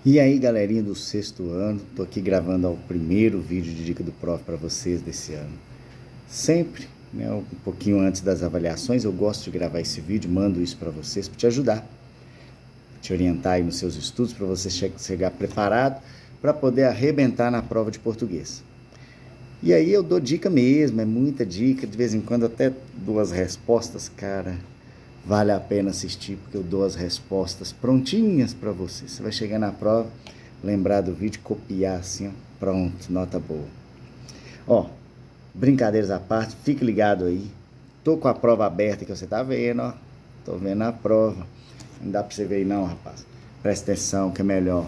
E aí, galerinha do sexto ano, tô aqui gravando o primeiro vídeo de dica do prof para vocês desse ano. Sempre, né, um pouquinho antes das avaliações, eu gosto de gravar esse vídeo, mando isso para vocês para te ajudar, te orientar aí nos seus estudos para você chegar preparado para poder arrebentar na prova de português. E aí eu dou dica mesmo, é muita dica, de vez em quando até dou as respostas, cara. Vale a pena assistir porque eu dou as respostas prontinhas para você. Você vai chegar na prova, lembrar do vídeo, copiar assim, ó, pronto, nota boa. Ó, brincadeiras à parte, fique ligado aí. Tô com a prova aberta que você tá vendo, ó. Tô vendo a prova. Não dá para você ver aí não, rapaz. Presta atenção que é melhor.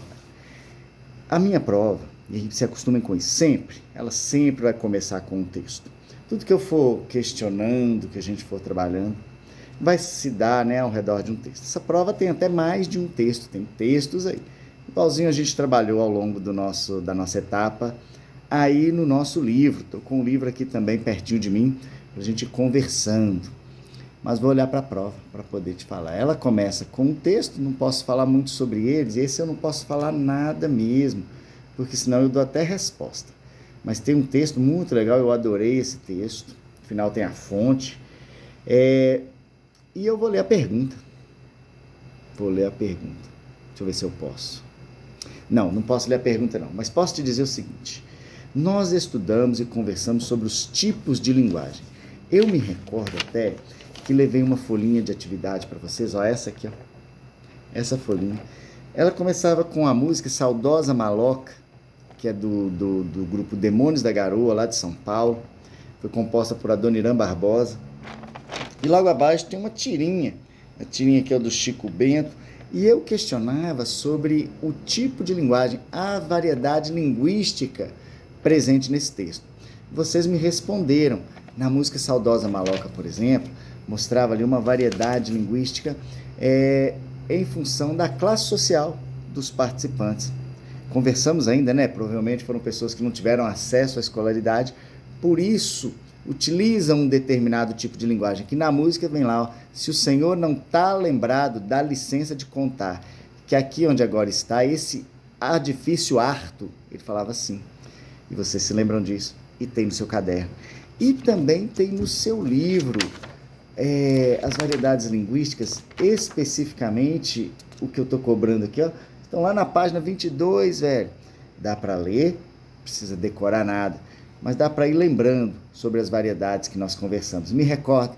A minha prova, e se acostumem com isso, ela sempre vai começar com um texto. Tudo que eu for questionando, que a gente for trabalhando, vai se dar, né, ao redor de um texto. Essa prova tem até mais de um texto, tem textos aí. Igualzinho a gente trabalhou ao longo da nossa etapa, aí no nosso livro. Estou com um livro aqui também pertinho de mim, para a gente ir conversando. Mas vou olhar para a prova para poder te falar. Ela começa com um texto, não posso falar muito sobre eles, esse eu não posso falar nada mesmo, porque senão eu dou até resposta. Mas tem um texto muito legal, eu adorei esse texto, afinal tem a fonte. E eu vou ler a pergunta. Deixa eu ver se eu posso. Não posso ler a pergunta não, mas posso te dizer o seguinte. Nós estudamos e conversamos sobre os tipos de linguagem. Eu me recordo até que levei uma folhinha de atividade para vocês, ó, essa aqui, ó. Essa folhinha. Ela começava com a música Saudosa Maloca, que é do grupo Demônios da Garoa, lá de São Paulo. Foi composta por Adoniran Barbosa. E logo abaixo tem uma tirinha. A tirinha aqui é do Chico Bento. E eu questionava sobre o tipo de linguagem, a variedade linguística presente nesse texto. Vocês me responderam. Na música Saudosa Maloca, por exemplo, mostrava ali uma variedade linguística em função da classe social dos participantes. Conversamos ainda, né? Provavelmente foram pessoas que não tiveram acesso à escolaridade, por isso utilizam um determinado tipo de linguagem, que na música vem lá, ó, se o Senhor não está lembrado, dá licença de contar, que aqui onde agora está, esse artifício harto, ele falava assim, e vocês se lembram disso, e tem no seu caderno. E também tem no seu livro as variedades linguísticas, especificamente o que eu estou cobrando aqui, ó, estão lá na página 22, velho. Dá para ler, não precisa decorar nada, mas dá para ir lembrando sobre as variedades que nós conversamos. Me recordo,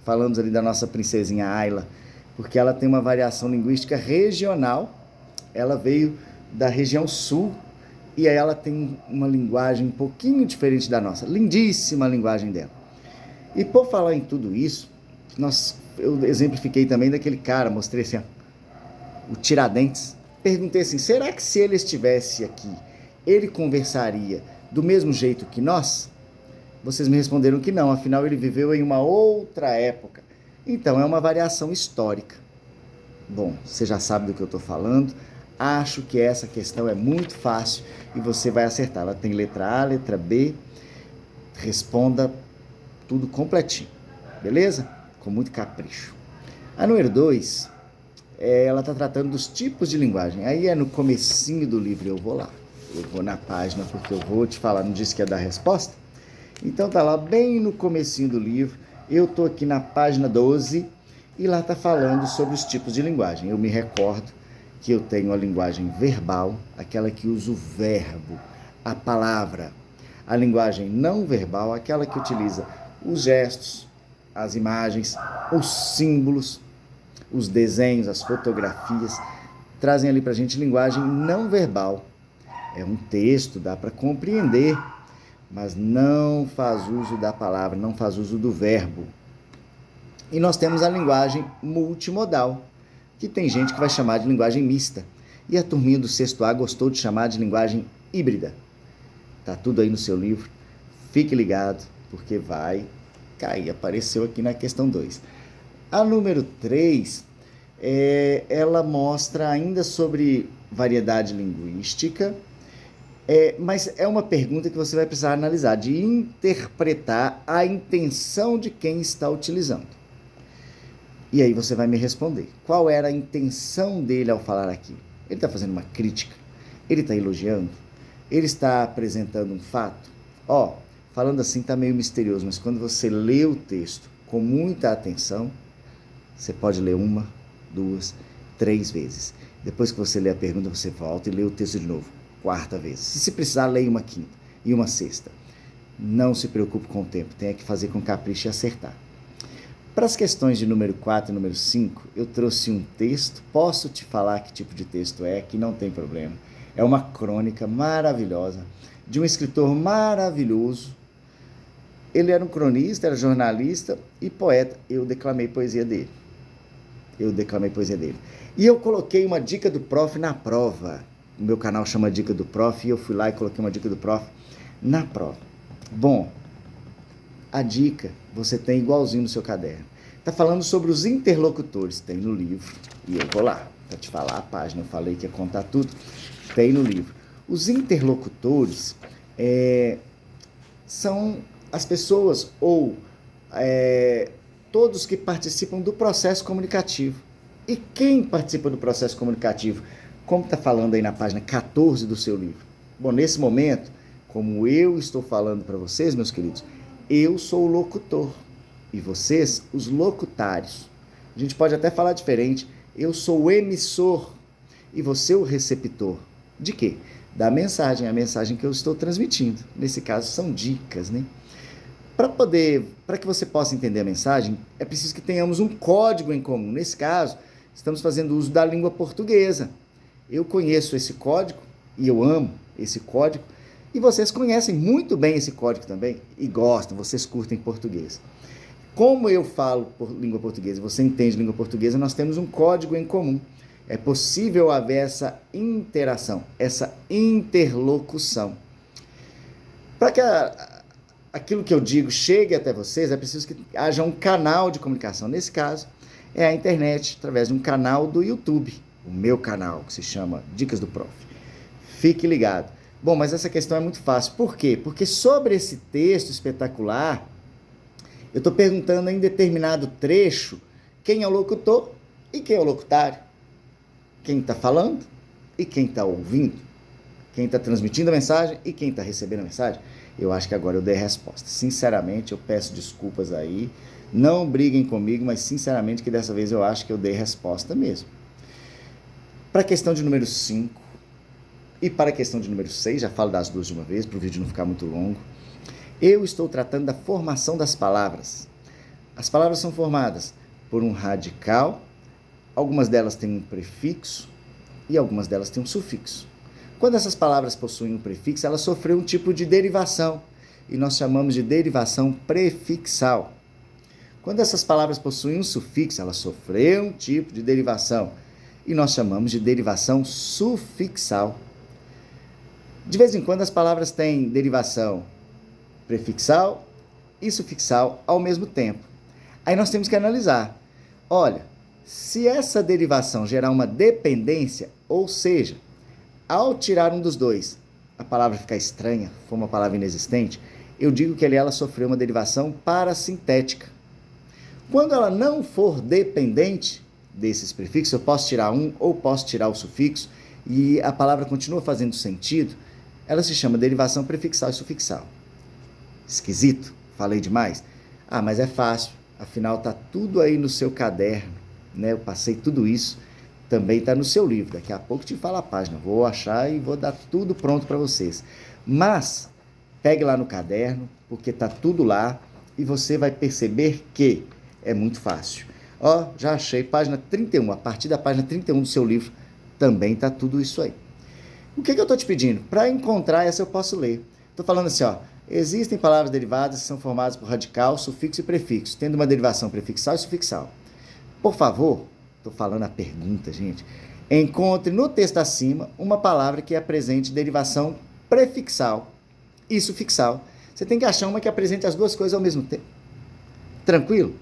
falamos ali da nossa princesinha Ayla, porque ela tem uma variação linguística regional, ela veio da região sul, e aí ela tem uma linguagem um pouquinho diferente da nossa, lindíssima a linguagem dela. E por falar em tudo isso, eu exemplifiquei também daquele cara, mostrei assim, ó, o Tiradentes. Perguntei assim, será que se ele estivesse aqui, ele conversaria do mesmo jeito que nós? Vocês me responderam que não, afinal ele viveu em uma outra época. Então é uma variação histórica. Bom, você já sabe do que eu estou falando. Acho que essa questão é muito fácil e você vai acertar. Ela tem letra A, letra B. Responda tudo completinho, beleza? Com muito capricho. A número 2, ela está tratando dos tipos de linguagem. Aí é no comecinho do livro, eu vou lá. Eu vou na página porque eu vou te falar, não disse que ia dar resposta? Então tá lá bem no comecinho do livro, eu tô aqui na página 12 e lá tá falando sobre os tipos de linguagem. Eu me recordo que eu tenho a linguagem verbal, aquela que usa o verbo, a palavra. A linguagem não verbal, aquela que utiliza os gestos, as imagens, os símbolos, os desenhos, as fotografias, trazem ali pra gente linguagem não verbal. É um texto, dá para compreender, mas não faz uso da palavra, não faz uso do verbo. E nós temos a linguagem multimodal, que tem gente que vai chamar de linguagem mista. E a turminha do sexto A gostou de chamar de linguagem híbrida. Tá tudo aí no seu livro. Fique ligado, porque vai cair. Apareceu aqui na questão 2. A número 3, ela mostra ainda sobre variedade linguística, mas é uma pergunta que você vai precisar analisar, de interpretar a intenção de quem está utilizando. E aí você vai me responder. Qual era a intenção dele ao falar aqui? Ele está fazendo uma crítica? Ele está elogiando? Ele está apresentando um fato? Falando assim está meio misterioso, mas quando você lê o texto com muita atenção, você pode ler 1, 2, 3 vezes. Depois que você lê a pergunta, você volta e lê o texto de novo, 4ª vez. Se precisar, leia uma 5ª e uma 6ª. Não se preocupe com o tempo, tenha que fazer com capricho e acertar. Para as questões de número 4 e número 5, eu trouxe um texto, posso te falar que tipo de texto é, que não tem problema. É uma crônica maravilhosa, de um escritor maravilhoso. Ele era um cronista, era jornalista e poeta. Eu declamei poesia dele. E eu coloquei uma dica do prof na prova. O meu canal chama Dica do Prof e eu fui lá e coloquei uma dica do prof na prova. Bom, a dica você tem igualzinho no seu caderno. Está falando sobre os interlocutores, tem no livro. E eu vou lá para te falar a página, eu falei que ia contar tudo. Tem no livro. Os interlocutores são as pessoas ou todos que participam do processo comunicativo. E quem participa do processo comunicativo? Como está falando aí na página 14 do seu livro? Bom, nesse momento, como eu estou falando para vocês, meus queridos, eu sou o locutor e vocês, os locutários. A gente pode até falar diferente. Eu sou o emissor e você o receptor. De quê? Da mensagem, a mensagem que eu estou transmitindo. Nesse caso, são dicas, né? Para que você possa entender a mensagem, é preciso que tenhamos um código em comum. Nesse caso, estamos fazendo uso da língua portuguesa. Eu conheço esse código e eu amo esse código. E vocês conhecem muito bem esse código também e gostam, vocês curtem português. Como eu falo língua portuguesa e você entende língua portuguesa, nós temos um código em comum. É possível haver essa interação, essa interlocução. Para que aquilo que eu digo chegue até vocês, é preciso que haja um canal de comunicação. Nesse caso, é a internet, através de um canal do YouTube, o meu canal, que se chama Dicas do Prof. Fique ligado. Bom, mas essa questão é muito fácil. Por quê? Porque sobre esse texto espetacular, eu estou perguntando em determinado trecho quem é o locutor e quem é o locutário. Quem está falando e quem está ouvindo. Quem está transmitindo a mensagem e quem está recebendo a mensagem. Eu acho que agora eu dei a resposta. Sinceramente, eu peço desculpas aí. Não briguem comigo, mas sinceramente que dessa vez eu acho que eu dei a resposta mesmo. Para a questão de número 5 e para a questão de número 6, já falo das duas de uma vez, para o vídeo não ficar muito longo. Eu estou tratando da formação das palavras. As palavras são formadas por um radical, algumas delas têm um prefixo e algumas delas têm um sufixo. Quando essas palavras possuem um prefixo, elas sofrem um tipo de derivação e nós chamamos de derivação prefixal. Quando essas palavras possuem um sufixo, elas sofreram um tipo de derivação e nós chamamos de derivação sufixal. De vez em quando as palavras têm derivação prefixal e sufixal ao mesmo tempo. Aí nós temos que analisar. Olha, se essa derivação gerar uma dependência, ou seja, ao tirar um dos dois, a palavra ficar estranha, for uma palavra inexistente, eu digo que ela sofreu uma derivação parasintética. Quando ela não for dependente desses prefixos, eu posso tirar um ou posso tirar o sufixo e a palavra continua fazendo sentido, ela se chama derivação prefixal e sufixal. Esquisito? Falei demais? Mas é fácil, afinal está tudo aí no seu caderno, né? Eu passei tudo isso, também está no seu livro, daqui a pouco te falo a página, vou achar e vou dar tudo pronto para vocês. Mas, pegue lá no caderno, porque está tudo lá e você vai perceber que é muito fácil. Já achei, página 31, a partir da página 31 do seu livro, também está tudo isso aí. O que eu estou te pedindo? Para encontrar essa eu posso ler. Estou falando assim, existem palavras derivadas que são formadas por radical, sufixo e prefixo, tendo uma derivação prefixal e sufixal. Por favor, estou falando a pergunta, gente, encontre no texto acima uma palavra que apresente derivação prefixal e sufixal. Você tem que achar uma que apresente as duas coisas ao mesmo tempo. Tranquilo?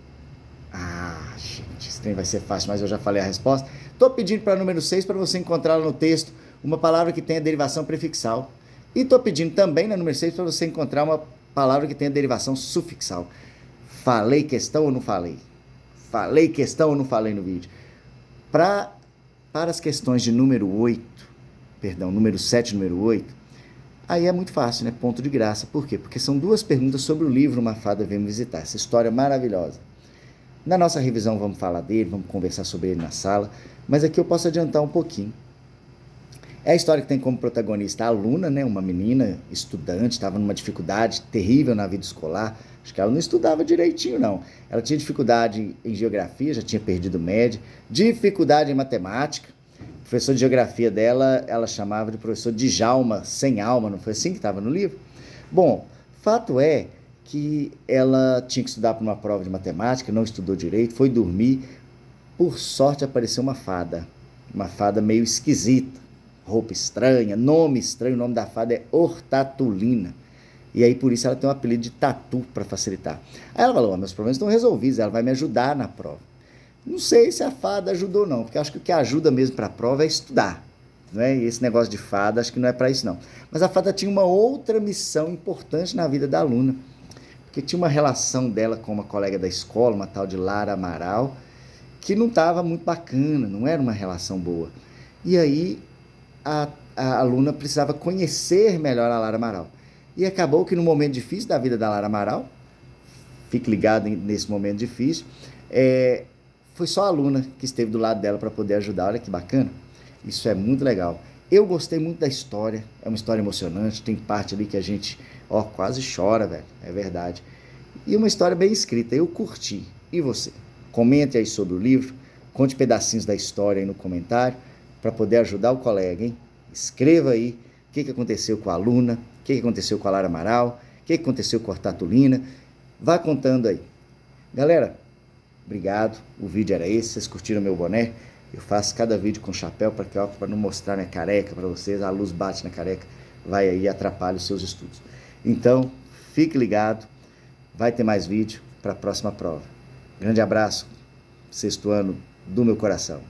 Gente, esse trem vai ser fácil, mas eu já falei a resposta. Estou pedindo para número 6 para você encontrar no texto uma palavra que tenha derivação prefixal. E estou pedindo também na número 6 para você encontrar uma palavra que tenha derivação sufixal. Falei questão ou não falei? Falei questão ou não falei no vídeo? Para para as questões de número 7 e número 8, aí é muito fácil, né? Ponto de graça. Por quê? Porque são duas perguntas sobre o livro Uma Fada Veio Me Visitar. Essa história maravilhosa. Na nossa revisão vamos falar dele, vamos conversar sobre ele na sala, mas aqui eu posso adiantar um pouquinho. É a história que tem como protagonista a Luna, né? Uma menina estudante, estava numa dificuldade terrível na vida escolar. Acho que ela não estudava direitinho, não. Ela tinha dificuldade em geografia, já tinha perdido média, dificuldade em matemática. O professor de geografia dela, ela chamava de professor Djalma, sem alma, não foi assim que estava no livro? Bom, fato é que ela tinha que estudar para uma prova de matemática, não estudou direito, foi dormir. Por sorte apareceu uma fada meio esquisita, roupa estranha, nome estranho, o nome da fada é Hortatulina. E aí por isso ela tem um apelido de Tatu para facilitar. Aí ela falou, meus problemas estão resolvidos, ela vai me ajudar na prova. Não sei se a fada ajudou não, porque acho que o que ajuda mesmo para a prova é estudar. Não é? E esse negócio de fada, acho que não é para isso não. Mas a fada tinha uma outra missão importante na vida da aluna, porque tinha uma relação dela com uma colega da escola, uma tal de Lara Amaral, que não estava muito bacana, não era uma relação boa. E aí a aluna precisava conhecer melhor a Lara Amaral. E acabou que no momento difícil da vida da Lara Amaral, fique ligado nesse momento difícil, foi só a aluna que esteve do lado dela para poder ajudar. Olha que bacana, isso é muito legal. Eu gostei muito da história, é uma história emocionante, tem parte ali que a gente quase chora, velho, é verdade. E uma história bem escrita, eu curti. E você? Comente aí sobre o livro, conte pedacinhos da história aí no comentário, para poder ajudar o colega, hein? Escreva aí o que aconteceu com a aluna, o que aconteceu com a Lara Amaral, o que aconteceu com a Hortatulina. Vá contando aí. Galera, obrigado. O vídeo era esse. Vocês curtiram meu boné? Eu faço cada vídeo com chapéu para não mostrar minha careca para vocês. A luz bate na careca, vai aí e atrapalha os seus estudos. Então, fique ligado. Vai ter mais vídeo para a próxima prova. Grande abraço, sexto ano do meu coração.